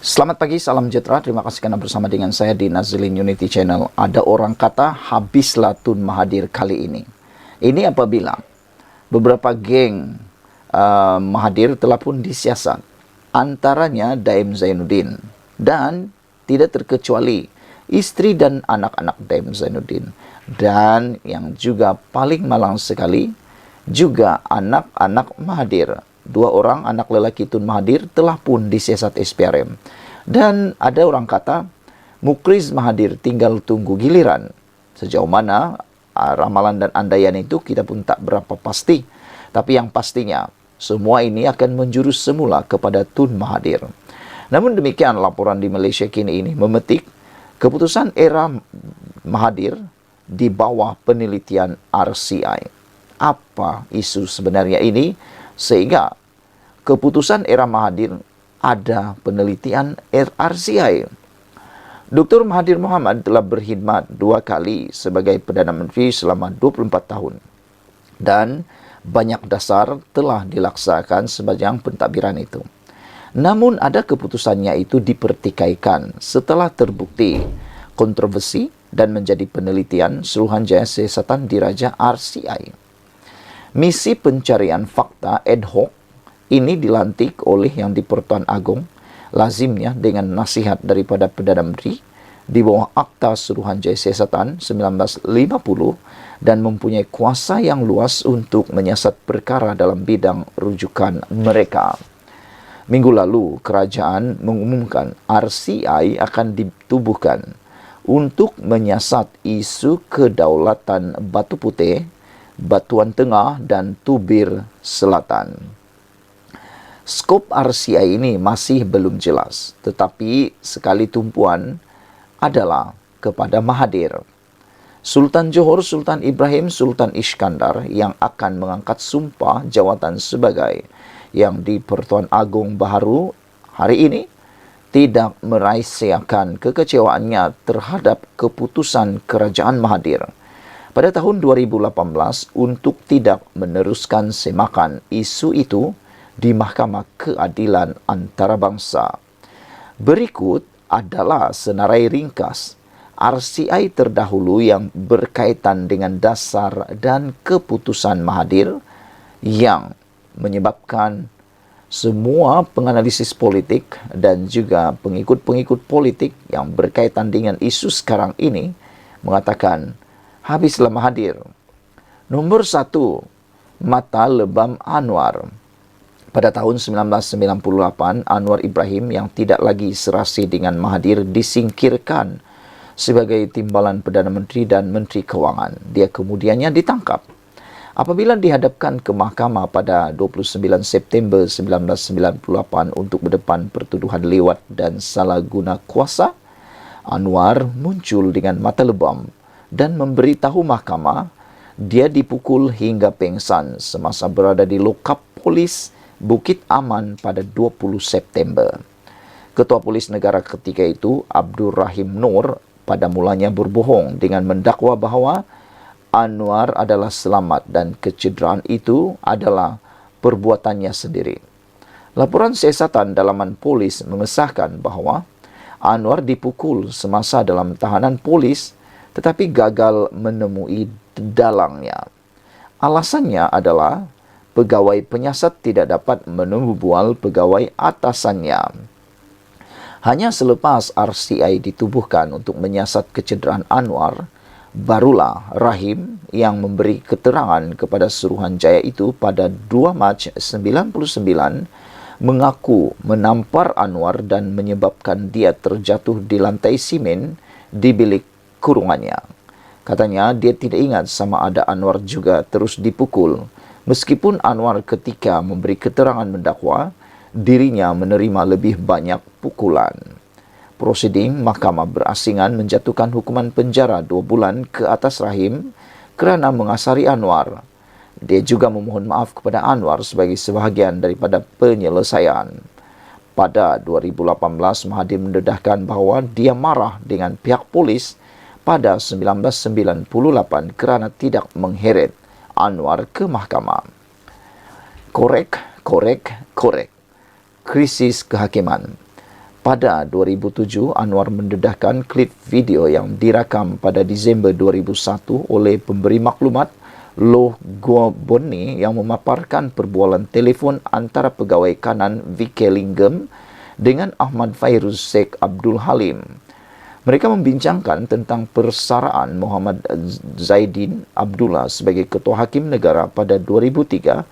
Selamat pagi, salam sejahtera. Terima kasih karena bersama dengan saya di Nazilin Unity Channel. Ada orang kata, habislah Tun Mahathir kali ini. Ini apabila beberapa geng Mahathir telah pun disiasat. Antaranya Daim Zainuddin. Dan tidak terkecuali istri dan anak-anak Daim Zainuddin. Dan yang juga paling malang sekali, juga anak-anak Mahathir. 2 orang anak lelaki Tun Mahathir telah pun disiasat SPRM. Dan ada orang kata, Mukriz Mahathir tinggal tunggu giliran. Sejauh mana ramalan dan andaian itu kita pun tak berapa pasti. Tapi yang pastinya, semua ini akan menjurus semula kepada Tun Mahathir. Namun demikian, laporan di Malaysia kini ini memetik keputusan era Mahathir di bawah penelitian RCI. Apa isu sebenarnya ini? Sehingga keputusan era Mahathir ada penelitian RCI. Dr. Mahathir Mohamad telah berkhidmat 2 kali sebagai Perdana Menteri selama 24 tahun. Dan banyak dasar telah dilaksanakan sepanjang pentadbiran itu. Namun ada keputusannya itu dipertikaikan setelah terbukti kontroversi dan menjadi penelitian Suruhanjaya Siasatan Diraja RCI. Misi pencarian fakta ad hoc ini dilantik oleh Yang di-Pertuan Agong, lazimnya dengan nasihat daripada Perdana Menteri di bawah Akta Suruhanjaya Siasatan 1950 dan mempunyai kuasa yang luas untuk menyiasat perkara dalam bidang rujukan mereka. Minggu lalu, kerajaan mengumumkan RCI akan ditubuhkan untuk menyiasat isu kedaulatan Batu Putih, Batuan Tengah dan Tubir Selatan. Skop RCI ini masih belum jelas, tetapi sekali tumpuan adalah kepada Mahathir. Sultan Johor, Sultan Ibrahim, Sultan Iskandar yang akan mengangkat sumpah jawatan sebagai Yang di-Pertuan Agong baharu hari ini tidak merahsiakan kekecewaannya terhadap keputusan kerajaan Mahathir pada tahun 2018 untuk tidak meneruskan semakan isu itu di Mahkamah Keadilan Antarabangsa. Berikut adalah senarai ringkas RCI terdahulu yang berkaitan dengan dasar dan keputusan Mahathir yang menyebabkan semua penganalisis politik dan juga pengikut-pengikut politik yang berkaitan dengan isu sekarang ini mengatakan, habislah Mahathir. Nomor 1, mata lebam Anwar. Pada tahun 1998, Anwar Ibrahim yang tidak lagi serasi dengan Mahathir disingkirkan sebagai timbalan Perdana Menteri dan Menteri Kewangan. Dia kemudiannya ditangkap. Apabila dihadapkan ke mahkamah pada 29 September 1998 untuk berdepan pertuduhan lewat dan salah guna kuasa, Anwar muncul dengan mata lebam dan memberitahu mahkamah dia dipukul hingga pengsan semasa berada di lokap polis Bukit Aman pada 20 September. Ketua Polis Negara ketika itu, Abdul Rahim Noor, pada mulanya berbohong dengan mendakwa bahawa Anwar adalah selamat dan kecederaan itu adalah perbuatannya sendiri. Laporan siasatan dalaman polis mengesahkan bahawa Anwar dipukul semasa dalam tahanan polis tetapi gagal menemui dalangnya. Alasannya adalah pegawai penyiasat tidak dapat menemubual pegawai atasannya. Hanya selepas RCI ditubuhkan untuk menyiasat kecederaan Anwar, barulah Rahim yang memberi keterangan kepada Suruhanjaya itu pada 2 Mac 1999 mengaku menampar Anwar dan menyebabkan dia terjatuh di lantai simen di bilik kurungannya. Katanya dia tidak ingat sama ada Anwar juga terus dipukul. Meskipun Anwar ketika memberi keterangan mendakwa, dirinya menerima lebih banyak pukulan. Prosiding Mahkamah Berasingan menjatuhkan hukuman penjara 2 bulan ke atas Rahim kerana mengasari Anwar. Dia juga memohon maaf kepada Anwar sebagai sebahagian daripada penyelesaian. Pada 2018, Mahathir mendedahkan bahawa dia marah dengan pihak polis pada 1998 kerana tidak mengheret Anwar ke mahkamah. Korek. Krisis kehakiman. Pada 2007, Anwar mendedahkan klip video yang dirakam pada Disember 2001 oleh pemberi maklumat Loh Guo Bonni yang memaparkan perbualan telefon antara pegawai kanan VK Lingam dengan Ahmad Fairuz Sheikh Abdul Halim. Mereka membincangkan tentang persaraan Muhammad Zaidin Abdullah sebagai Ketua Hakim Negara pada 2003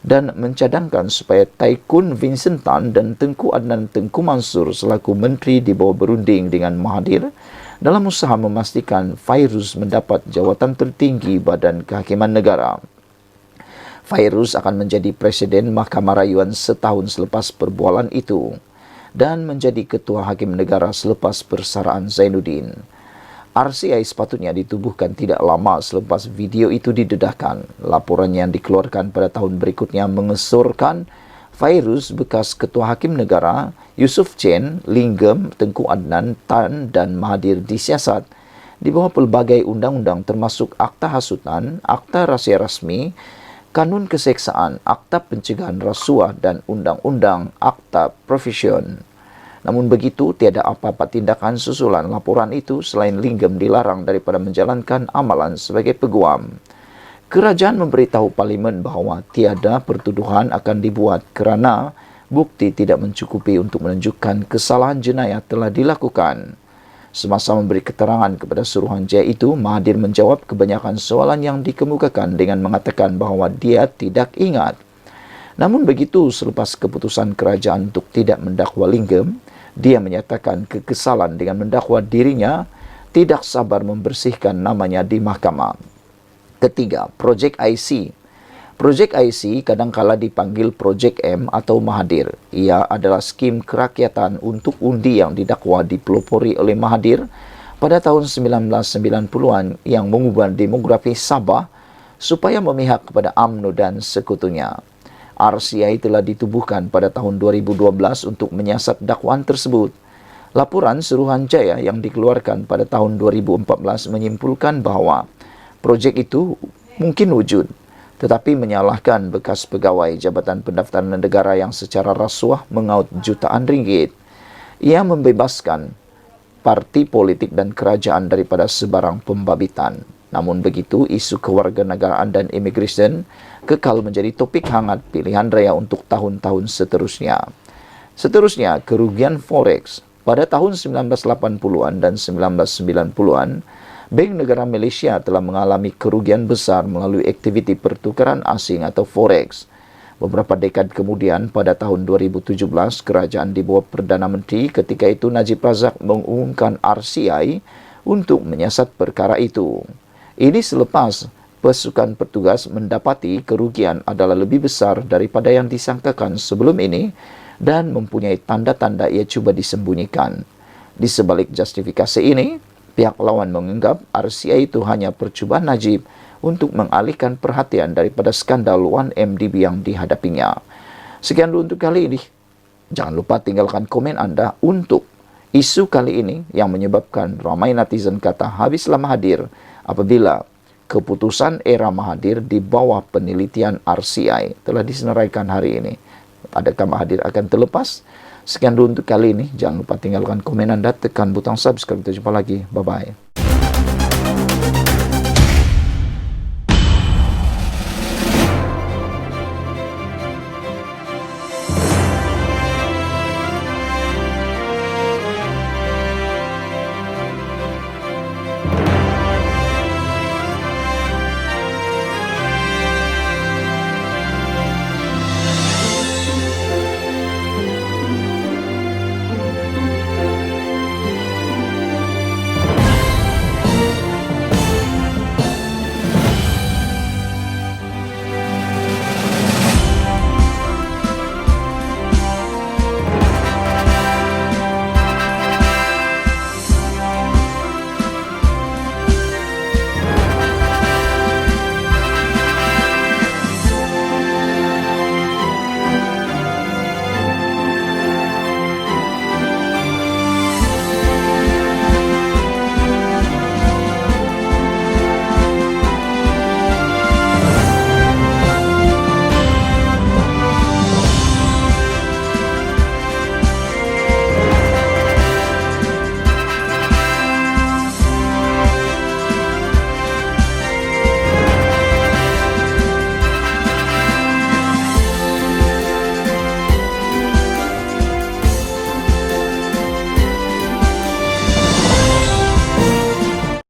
dan mencadangkan supaya Taikun Vincent Tan dan Tengku Adnan Tengku Mansur selaku menteri dibawa berunding dengan Mahathir dalam usaha memastikan Fairuz mendapat jawatan tertinggi Badan Kehakiman Negara. Fairuz akan menjadi Presiden Mahkamah Rayuan setahun selepas perbualan itu dan menjadi Ketua Hakim Negara selepas persaraan Zainuddin. RCI sepatutnya ditubuhkan tidak lama selepas video itu didedahkan. Laporan yang dikeluarkan pada tahun berikutnya mengesorkan Fairuz bekas Ketua Hakim Negara, Yusof Chen, Lingam, Tengku Adnan, Tan dan Mahathir disiasat di bawah pelbagai undang-undang termasuk Akta Hasutan, Akta Rahsia Rasmi, Kanun Keseksaan, Akta Pencegahan Rasuah dan Undang-Undang Akta Profesion. Namun begitu, tiada apa-apa tindakan susulan laporan itu selain Lingam dilarang daripada menjalankan amalan sebagai peguam. Kerajaan memberitahu Parlimen bahawa tiada pertuduhan akan dibuat kerana bukti tidak mencukupi untuk menunjukkan kesalahan jenayah telah dilakukan. Semasa memberi keterangan kepada Suruhanjaya itu, Mahathir menjawab kebanyakan soalan yang dikemukakan dengan mengatakan bahawa dia tidak ingat. Namun begitu, selepas keputusan kerajaan untuk tidak mendakwa Lingam, dia menyatakan kekesalan dengan mendakwa dirinya, tidak sabar membersihkan namanya di mahkamah. Ketiga, Projek IC. Projek IC kadangkala dipanggil Projek M atau Mahathir. Ia adalah skim kerakyatan untuk undi yang didakwa dipelopori oleh Mahathir pada tahun 1990-an yang mengubah demografi Sabah supaya memihak kepada UMNO dan sekutunya. RCI telah ditubuhkan pada tahun 2012 untuk menyiasat dakwaan tersebut. Laporan Suruhanjaya yang dikeluarkan pada tahun 2014 menyimpulkan bahawa projek itu mungkin wujud, tetapi menyalahkan bekas pegawai Jabatan Pendaftaran Negara yang secara rasuah mengaut jutaan ringgit. Ia membebaskan parti politik dan kerajaan daripada sebarang pembabitan. Namun begitu, isu kewarganegaraan dan immigration kekal menjadi topik hangat pilihan raya untuk tahun-tahun seterusnya. Seterusnya, kerugian forex. Pada tahun 1980-an dan 1990-an, Bank Negara Malaysia telah mengalami kerugian besar melalui aktiviti pertukaran asing atau forex. Beberapa dekad kemudian, pada tahun 2017, kerajaan di bawah Perdana Menteri ketika itu Najib Razak mengumumkan RCI untuk menyiasat perkara itu. Ini selepas pasukan petugas mendapati kerugian adalah lebih besar daripada yang disangkakan sebelum ini dan mempunyai tanda-tanda ia cuba disembunyikan. Di sebalik justifikasi ini, pihak lawan menganggap RCI itu hanya percubaan Najib untuk mengalihkan perhatian daripada skandal 1MDB yang dihadapinya. Sekian dulu untuk kali ini. Jangan lupa tinggalkan komen anda untuk isu kali ini yang menyebabkan ramai netizen kata habislah Mahathir apabila keputusan era Mahathir di bawah penelitian RCI telah disenaraikan hari ini. Adakah Mahathir akan terlepas? Sekian dulu untuk kali ini. Jangan lupa tinggalkan komen anda, tekan butang subscribe. Kita jumpa lagi. Bye-bye.